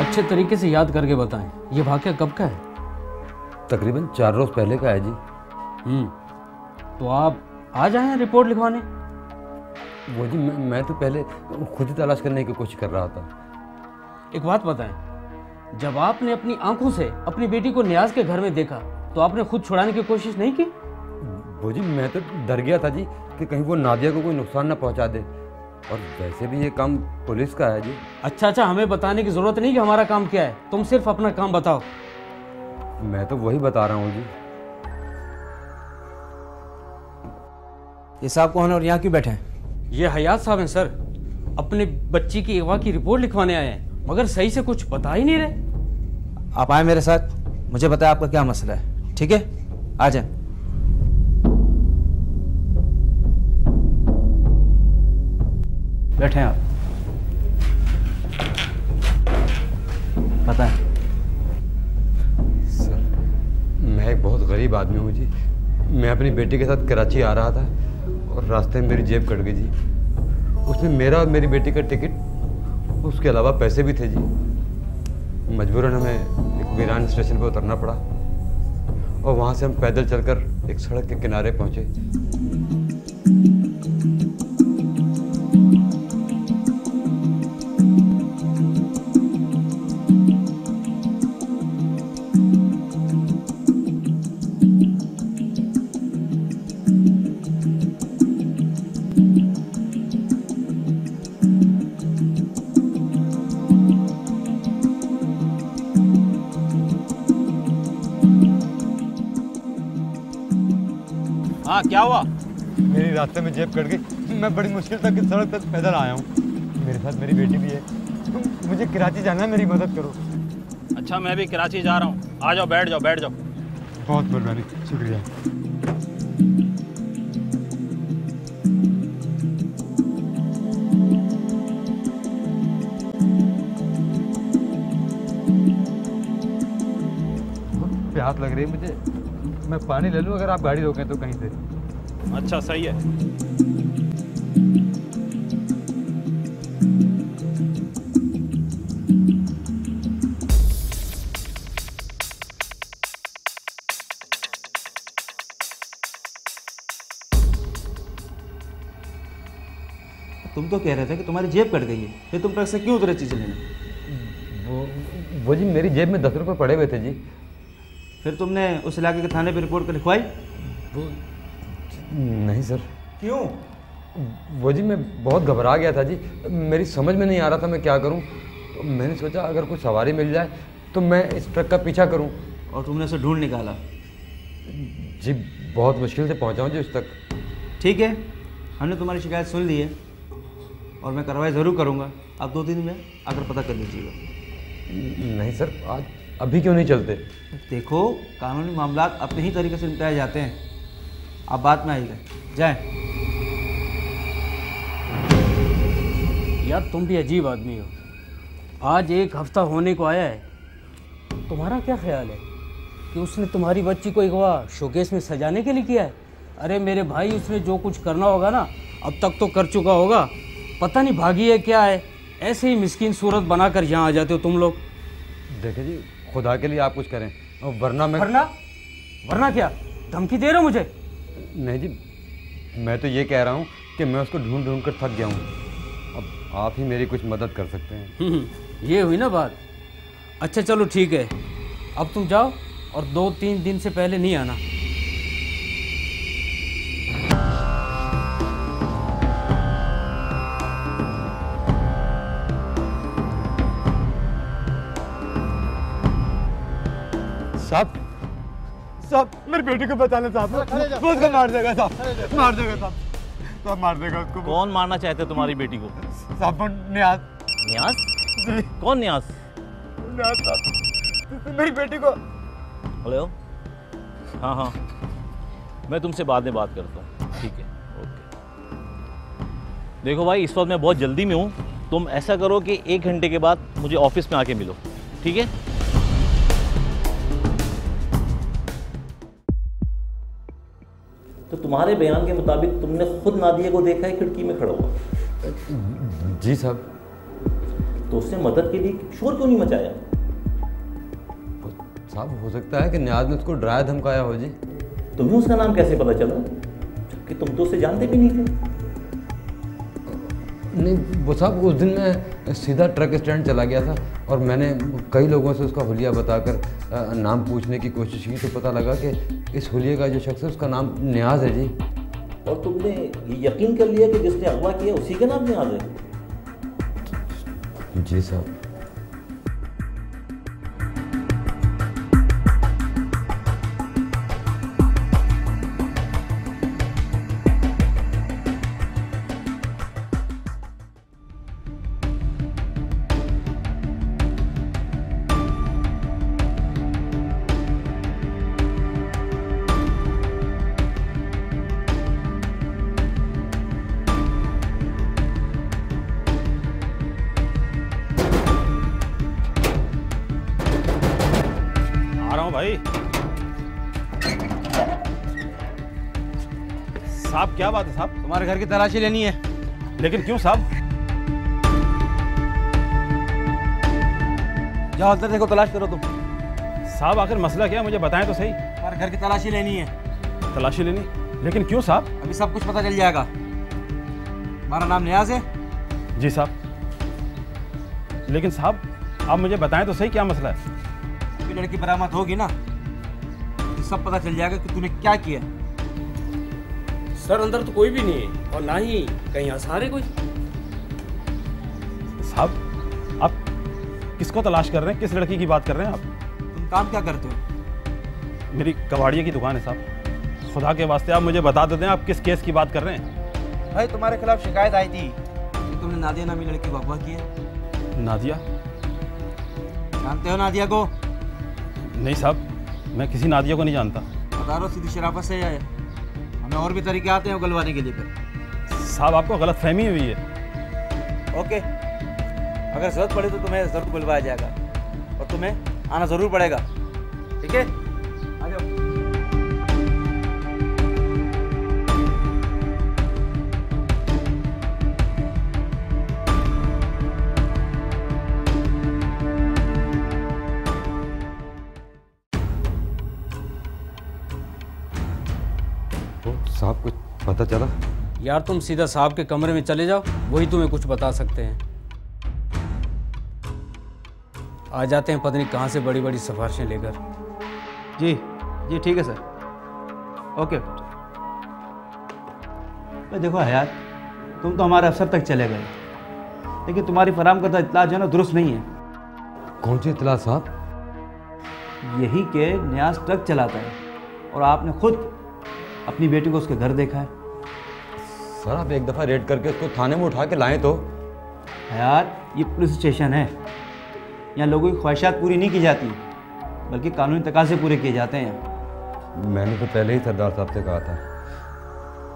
अच्छे तरीके से याद करके बताएं, ये वाक़या कब का है? तकरीबन 4 रोज़ पहले का है जी। तो आप आज आए हैं रिपोर्ट लिखवाने? वो जी मैं तो पहले खुद ही तलाश करने की कोशिश कर रहा था। एक बात बताएं, जब आपने अपनी आंखों से अपनी बेटी को नियाज के घर में देखा तो आपने खुद छुड़ाने की कोशिश नहीं की? वो जी मैं तो डर गया था जी कि कहीं वो नादिया को कोई नुकसान ना पहुंचा दे, और वैसे भी ये काम पुलिस का है जी। अच्छा, हमें बताने की ज़रूरत नहीं कि हमारा काम क्या है, तुम सिर्फ अपना काम बताओ। मैं तो वही बता रहा हूँ जी। ये साहब कौन है और यहाँ क्यों बैठे हैं? ये हयात साहब हैं सर, अपनी बच्ची की अगवा की रिपोर्ट लिखवाने आए हैं, मगर सही से कुछ बता ही नहीं रहे। आप आए मेरे साथ, मुझे बताया आपका क्या मसला है। ठीक है, आ जाए। बैठे हैं आप, बताएं। सर, मैं एक बहुत गरीब आदमी हूँ जी। मैं अपनी बेटी के साथ कराची आ रहा था और रास्ते में मेरी जेब कट गई जी। उसमें मेरा और मेरी बेटी का टिकट, उसके अलावा पैसे भी थे जी। मजबूरन हमें एक वीरान स्टेशन पर उतरना पड़ा और वहाँ से हम पैदल चलकर एक सड़क के किनारे पहुँचे। हाँ, क्या हुआ? मेरी रास्ते में जेब कट गई। मैं बड़ी मुश्किल तक इस सड़क तक पैदल आया हूँ। मेरे साथ मेरी बेटी भी है। मुझे कराची जाना है, मेरी मदद करो। अच्छा, मैं भी कराची जा रहा हूँ। आ जाओ, बैठ जाओ, बैठ जाओ। बहुत मेहरबानी, शुक्रिया। प्यास लग रही है मुझे, मैं पानी ले लूँ अगर आप गाड़ी रोकें तो कहीं से? अच्छा, सही है। तुम तो कह रहे थे कि तुम्हारी जेब कट गई है, फिर तुम ट्रक से क्यों उतरे चीज़ें लेने? वो जी मेरी जेब में 10 रुपये पड़े हुए थे जी। फिर तुमने उस इलाके के थाने पे रिपोर्ट कर लिखवाई? नहीं सर। क्यों? वो जी मैं बहुत घबरा गया था जी, मेरी समझ में नहीं आ रहा था मैं क्या करूं। तो मैंने सोचा अगर कोई सवारी मिल जाए तो मैं इस ट्रक का पीछा करूं। और तुमने उसे ढूंढ निकाला? जी बहुत मुश्किल से पहुंचा हूं जी उस तक। ठीक है, हमने तुम्हारी शिकायत सुन ली है और मैं कार्रवाई ज़रूर करूँगा। आप 2 दिन में आकर पता कर लीजिएगा। नहीं सर, आज अभी क्यों नहीं चलते? देखो, कानूनी मामला अपने ही तरीके से निपटाए जाते हैं, आप बात में आइएगा। जाएं। यार तुम भी अजीब आदमी हो। आज 1 हफ्ता होने को आया है, तुम्हारा क्या ख्याल है कि उसने तुम्हारी बच्ची को अगवा शोकेस में सजाने के लिए किया है? अरे मेरे भाई, उसने जो कुछ करना होगा ना अब तक तो कर चुका होगा। पता नहीं भागी है क्या है, ऐसे ही मिस्कीन सूरत बनाकर यहाँ आ जाते हो तुम लोग। देखिए जी, खुदा के लिए आप कुछ करें, वरना मैं... वरना क्या? धमकी दे रहे हो मुझे? नहीं जी, मैं तो ये कह रहा हूँ कि मैं उसको ढूंढ ढूंढ कर थक गया हूँ। अब आप ही मेरी कुछ मदद कर सकते हैं। ये हुई ना बात। अच्छा चलो ठीक है, अब तुम जाओ और 2-3 दिन से पहले नहीं आना। साहब मेरी बेटी को बचा ले साहब, वो उसको मार देगा साहब, मार देगा साहब, साहब मार देगा उसको। कौन मारना चाहते हो तुम्हारी बेटी को? साहब नियाज। नियाज? जी कौन नियाज? नियाज साहब, मेरी बेटी को। हेलो, हाँ हाँ, मैं तुमसे बाद में बात करता हूँ। ठीक है, ओके। देखो भाई, इस वक्त मैं बहुत जल्दी में हूँ। तुम ऐसा करो कि 1 घंटे के बाद मुझे ऑफिस में आके मिलो, ठीक है? तो तुम्हारे बयान के मुताबिक तुमने खुद नादिया को देखा है खिड़की में खड़ा हुआ? जी साहब। तो उसने मदद के लिए शोर क्यों नहीं मचाया? साहब हो सकता है कि नियाज ने उसको डराया धमकाया हो जी। तुम्हें उसका नाम कैसे पता चला, जबकि तुम तो उसे जानते भी नहीं थे? नहीं वो साहब, उस दिन मैं सीधा ट्रक स्टैंड चला गया था और मैंने कई लोगों से उसका हुलिया बताकर नाम पूछने की कोशिश की, तो पता लगा कि इस हुलिये का जो शख्स है उसका नाम नियाज है जी। और तुमने ये यकीन कर लिया कि जिसने अगवा किया उसी का नाम नियाज है? जी साहब। भाई साहब, क्या बात है साहब? तुम्हारे घर की तलाशी लेनी है। लेकिन क्यों साहब? जाओ अंदर देखो, तलाश करो तुम। साहब आखिर मसला क्या है, मुझे बताएं तो सही। तुम्हारे घर की तलाशी लेनी है। तलाशी लेनी? लेकिन क्यों साहब? अभी सब कुछ पता चल जाएगा। तुम्हारा नाम नियाज है? जी साहब। लेकिन साहब आप मुझे बताएं तो सही, क्या मसला है? लड़की बरामद होगी ना तो सब पता चल जाएगा कि तूने क्या किया। सर अंदर तो कोई भी नहीं है और ना ही कहीं आसार है कोई। साहब आप किसको तलाश कर रहे हैं, किस लड़की की बात कर रहे हैं आप? तुम काम क्या करते हो? मेरी कबाड़िये की दुकान है साहब। खुदा के वास्ते आप मुझे बता देते हैं आप किस केस की बात कर रहे हैं? भाई तुम्हारे खिलाफ शिकायत आई थी कि तुमने नादिया नामी लड़की को अगवा किया। नादिया? जानते हो नादिया को? नहीं साहब, मैं किसी नादिया को नहीं जानता। बता रहा सीधी शराफत से आए, हमें और भी तरीके आते हैं उगलवाने के लिए। फिर साहब आपको गलत फहमी हुई है। ओके, अगर जरूरत पड़े तो तुम्हें ज़रूर बुलवाया जाएगा और तुम्हें आना ज़रूर पड़ेगा, ठीक है? आ जाओ। साहब कुछ पता चला? यार तुम सीधा साहब के कमरे में चले जाओ, वही तुम्हें कुछ बता सकते हैं। आ जाते हैं पता नहीं कहाँ से बड़ी बड़ी सिफारिशें लेकर। जी जी ठीक है सर, ओके। तो देखो हयात, तुम तो हमारे अफसर तक चले गए, लेकिन तुम्हारी फराहम करदा इत्तला जो है ना दुरुस्त नहीं है। कौन सी इत्तला साहब? यही कि नियाज ट्रक चलाता है और आपने खुद अपनी बेटी को उसके घर देखा है। सर आप एक दफ़ा रेड करके उसको थाने में उठा के लाएं तो। हयात ये पुलिस स्टेशन है, यहाँ लोगों की ख्वाहिशात पूरी नहीं की जाती बल्कि कानूनी तकाज़े पूरे किए जाते हैं। मैंने तो पहले ही सरदार साहब से कहा था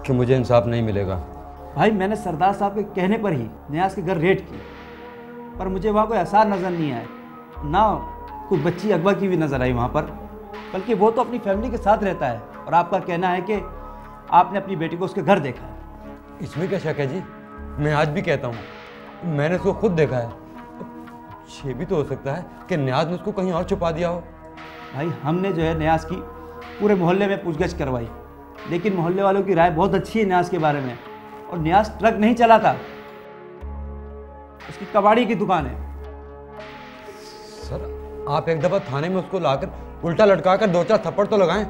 कि मुझे इंसाफ नहीं मिलेगा। भाई मैंने सरदार साहब के कहने पर ही नियाज के घर रेड की, पर मुझे वहाँ कोई आसार नज़र नहीं आया, ना कोई बच्ची अगवा की भी नज़र आई वहाँ पर, बल्कि वो तो अपनी फैमिली के साथ रहता है और आपका कहना है कि आपने अपनी बेटी को उसके घर देखा है। इसमें क्या शक है जी? मैं आज भी कहता हूँ मैंने उसको खुद देखा है। ये भी तो हो सकता है कि नियाज ने उसको कहीं और छुपा दिया हो। भाई हमने जो है नियाज की पूरे मोहल्ले में पूछगछ करवाई, लेकिन मोहल्ले वालों की राय बहुत अच्छी है नियाज के बारे में, और नियाज ट्रक नहीं चलाता, उसकी कबाड़ी की दुकान है। सर आप एक दफ़ा थाने में उसको लाकर उल्टा लटका कर 2-4 थप्पड़ तो लगाएं,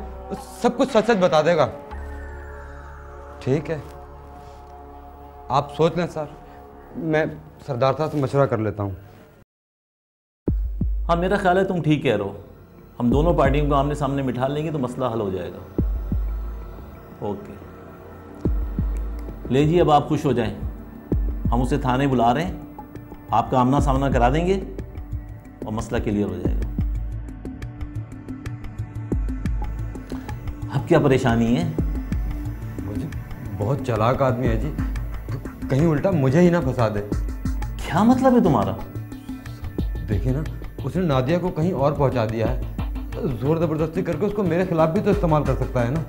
सब कुछ सच सच बता देगा। ठीक है आप सोच लें सर, मैं सरदार साहब से मशवरा कर लेता हूँ। हाँ मेरा ख्याल है तुम ठीक कह रहे हो, हम दोनों पार्टियों को आमने सामने बिठा लेंगे तो मसला हल हो जाएगा। ओके ले जी, अब आप खुश हो जाएं, हम उसे थाने बुला रहे हैं, आपका आमना सामना करा देंगे और मसला क्लियर हो जाएगा। अब क्या परेशानी है? मुझे बहुत चालाक आदमी है जी, कहीं उल्टा मुझे ही ना फंसा दे। क्या मतलब है तुम्हारा? देखिए ना, उसने नादिया को कहीं और पहुंचा दिया है, जोर ज़बरदस्ती करके उसको मेरे खिलाफ भी तो इस्तेमाल कर सकता है ना।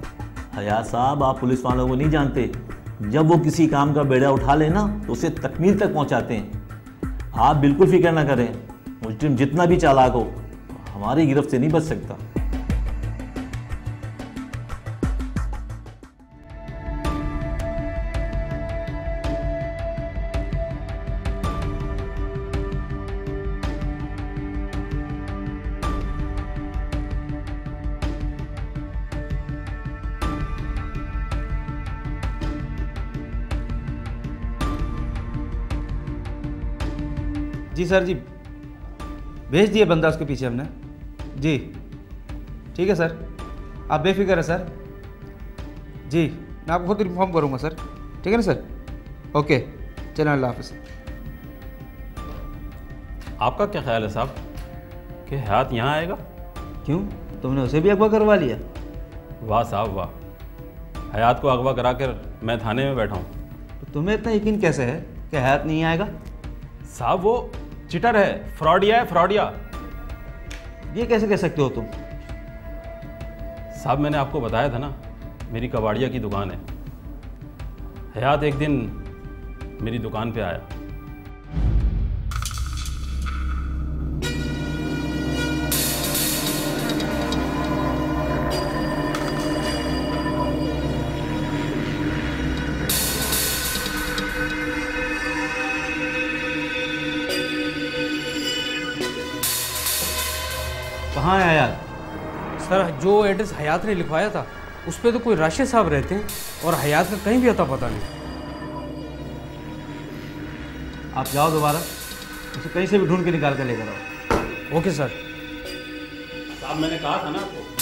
हयात साहब आप पुलिस वालों को नहीं जानते, जब वो किसी काम का बेड़ा उठा ले ना तो उसे तकमील तक पहुंचाते हैं। आप बिल्कुल फिक्र ना करें, मुजरिम जितना भी चालाक हो हमारी गिरफ्त से नहीं बच सकता। जी सर जी, भेज दिए बंदा उसके पीछे हमने जी। ठीक है सर, आप बेफिक्र है सर जी, मैं आपको खुद इन्फॉर्म करूँगा सर। ठीक है ना सर, ओके, चलो अल्लाह हाफ़िज़। आपका क्या ख्याल है साहब कि हयात यहाँ आएगा? क्यों, तुमने उसे भी अगवा करवा लिया? वाह साहब वाह, हयात को अगवा करा कर मैं थाने में बैठा हूँ। तो तुम्हें इतना यकीन कैसे है कि हयात नहीं आएगा? साहब वो चिटर है, फ्रॉडिया है, फ्रॉडिया। ये कैसे कह सकते हो तुम? साहब मैंने आपको बताया था ना, मेरी कबाड़िया की दुकान है। हयात एक दिन मेरी दुकान पे आया। कहाँ है हयात? सर, जो एड्रेस हयात ने लिखवाया था उस पर तो कोई राशिद साहब रहते हैं और हयात का कहीं भी अता पता नहीं। आप जाओ दोबारा, उसे कहीं से भी ढूंढ के निकाल कर लेकर आओ। Okay sir. साहब मैंने कहा था ना आपको।